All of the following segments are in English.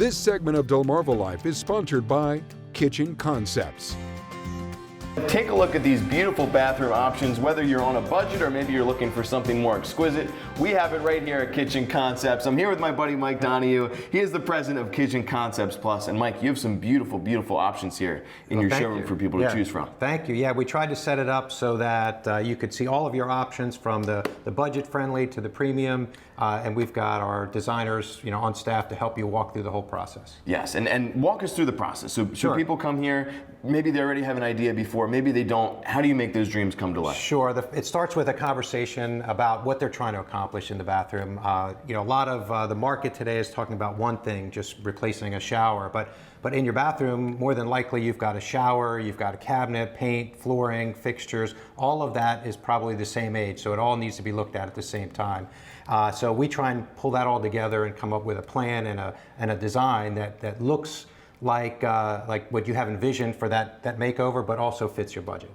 This segment of DelmarvaLife is sponsored by Kitchen Concepts. Take a look at these beautiful bathroom options, whether you're on a budget or maybe you're looking for something more exquisite. We have it right here at Kitchen Concepts. I'm here with my buddy Mike Donahue. He is the president of Kitchen Concepts Plus. And Mike, you have some beautiful, beautiful options here in your showroom for people to choose from. Thank you. Yeah, we tried to set it up so that you could see all of your options from the budget friendly to the premium. And we've got our designers, on staff to help you walk through the whole process. Yes, and walk us through the process. So people come here, maybe they already have an idea before, maybe they don't. How do you make those dreams come to life? Sure. It starts with a conversation about what they're trying to accomplish in the bathroom. A lot of the market today is talking about one thing, just replacing a shower. But in your bathroom, more than likely, you've got a shower, you've got a cabinet, paint, flooring, fixtures. All of that is probably the same age, so it all needs to be looked at the same time. So we try and pull that all together and come up with a plan and a design that looks like what you have envisioned for that makeover, but also fits your budget.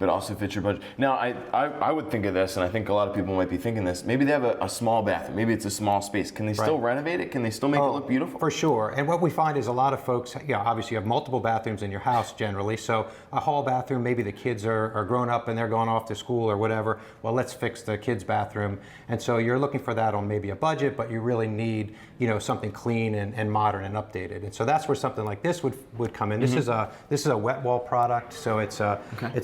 Now, I would think of this, and I think a lot of people might be thinking this. Maybe they have a small bathroom. Maybe it's a small space. Can they still renovate it? Can they still make it look beautiful? For sure. And what we find is a lot of folks, obviously you have multiple bathrooms in your house generally. So a hall bathroom, maybe the kids are grown up and they're going off to school or whatever. Well, let's fix the kids' bathroom. And so you're looking for that on maybe a budget, but you really need something clean and modern and updated. And so that's where something like this would come in. This is a wet wall product, so it's a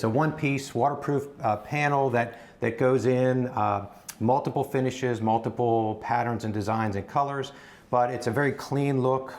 one-piece waterproof panel that goes in multiple finishes, multiple patterns and designs and colors, but it's a very clean look.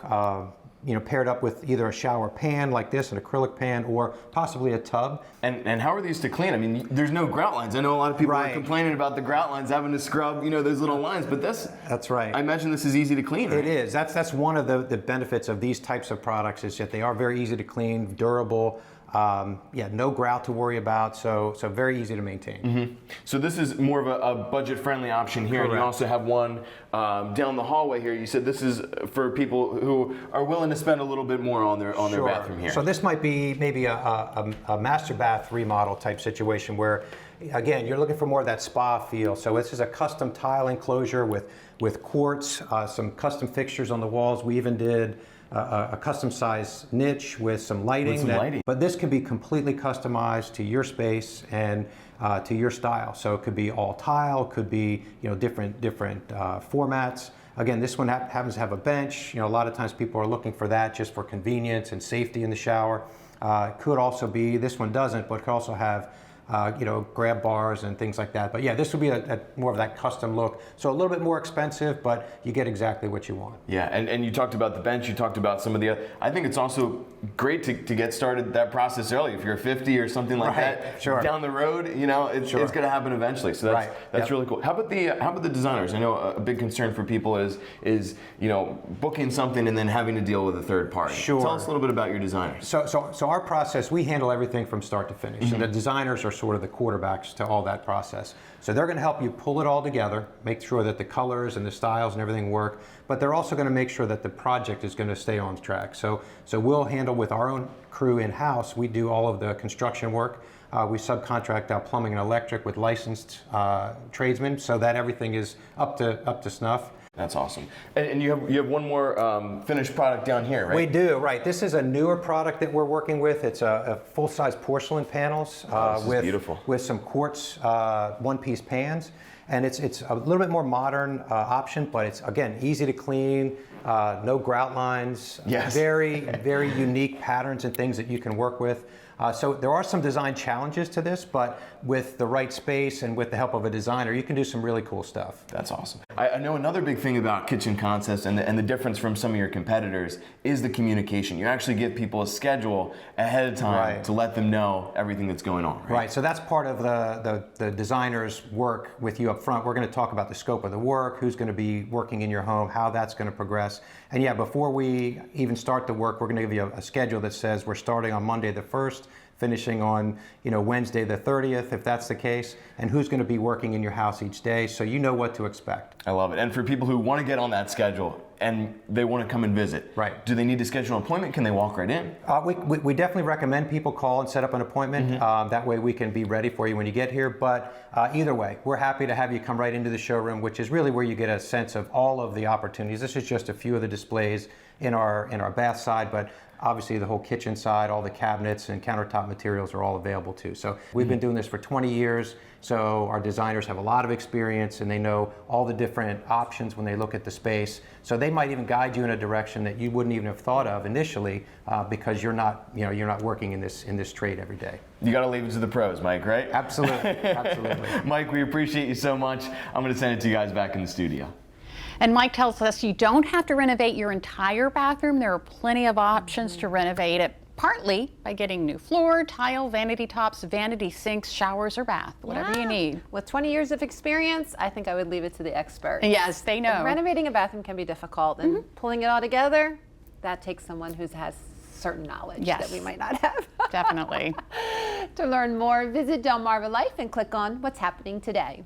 Paired up with either a shower pan like this, an acrylic pan, or possibly a tub. And how are these to clean? I mean, there's no grout lines. I know a lot of people are complaining about the grout lines, having to scrub, those little lines, but that's right. I imagine this is easy to clean, right? It is. That's one of the benefits of these types of products is that they are very easy to clean, durable. No grout to worry about, so very easy to maintain. So this is more of a budget-friendly option here. Correct. And you also have one down the hallway here. You said this is for people who are willing to spend a little bit more on their bathroom here. So this might be maybe a master bath remodel type situation where, again, you're looking for more of that spa feel. So this is a custom tile enclosure with quartz, some custom fixtures on the walls. We even did a custom size niche with some lighting. But this can be completely customized to your space and to your style. So it could be all tile, could be different formats. Again, this one happens to have a bench. A lot of times people are looking for that just for convenience and safety in the shower. Could also be, this one doesn't, but could also have grab bars and things like that. But yeah, this would be more of that custom look. So a little bit more expensive, but you get exactly what you want. Yeah, and you talked about the bench, you talked about some of the other, I think it's also great to get started that process early. If you're 50 or something like that, down the road, it's going to happen eventually. So that's really cool. How about the designers? I know a big concern for people is booking something and then having to deal with a third party. Sure. Tell us a little bit about your designers. So our process, we handle everything from start to finish. And the designers are sort of the quarterbacks to all that process. So they're going to help you pull it all together, make sure that the colors and the styles and everything work, but they're also going to make sure that the project is going to stay on track. So we'll handle with our own crew in-house. We do all of the construction work. We subcontract out plumbing and electric with licensed tradesmen so that everything is up to snuff. That's awesome. And you have one more finished product down here, right? We do, right. This is a newer product that we're working with. It's a full-size porcelain panels with some quartz one-piece pans. And it's a little bit more modern option, but it's, again, easy to clean, no grout lines, very, very unique patterns and things that you can work with. So there are some design challenges to this, but with the right space and with the help of a designer, you can do some really cool stuff. That's awesome. I know another big thing about Kitchen Concepts and the difference from some of your competitors is the communication. You actually give people a schedule ahead of time to let them know everything that's going on. Right, so that's part of the designer's work with you up front. We're going to talk about the scope of the work, who's going to be working in your home, how that's going to progress. And yeah, before we even start the work, we're going to give you a schedule that says we're starting on Monday the 1st, finishing on Wednesday the 30th, if that's the case, and who's going to be working in your house each day, so you know what to expect. I love it. And for people who want to get on that schedule and they want to come and visit, do they need to schedule an appointment? Can they walk right in? We definitely recommend people call and set up an appointment. That way we can be ready for you when you get here. But either way, we're happy to have you come right into the showroom, which is really where you get a sense of all of the opportunities. This is just a few of the displays. in our bath side, but obviously the whole kitchen side, all the cabinets and countertop materials are all available too. So we've been doing this for 20 years, so our designers have a lot of experience and they know all the different options when they look at the space. So they might even guide you in a direction that you wouldn't even have thought of initially because you're not working in this trade every day. You got to leave it to the pros, Mike, right? Absolutely, absolutely. Mike, we appreciate you so much. I'm going to send it to you guys back in the studio. And Mike tells us you don't have to renovate your entire bathroom. There are plenty of options to renovate it, partly by getting new floor, tile, vanity tops, vanity sinks, showers, or bath, whatever you need. With 20 years of experience, I think I would leave it to the expert. Yes, they know. Renovating a bathroom can be difficult, and pulling it all together, that takes someone who has certain knowledge that we might not have. Definitely. To learn more, visit DelmarvaLife and click on What's Happening Today.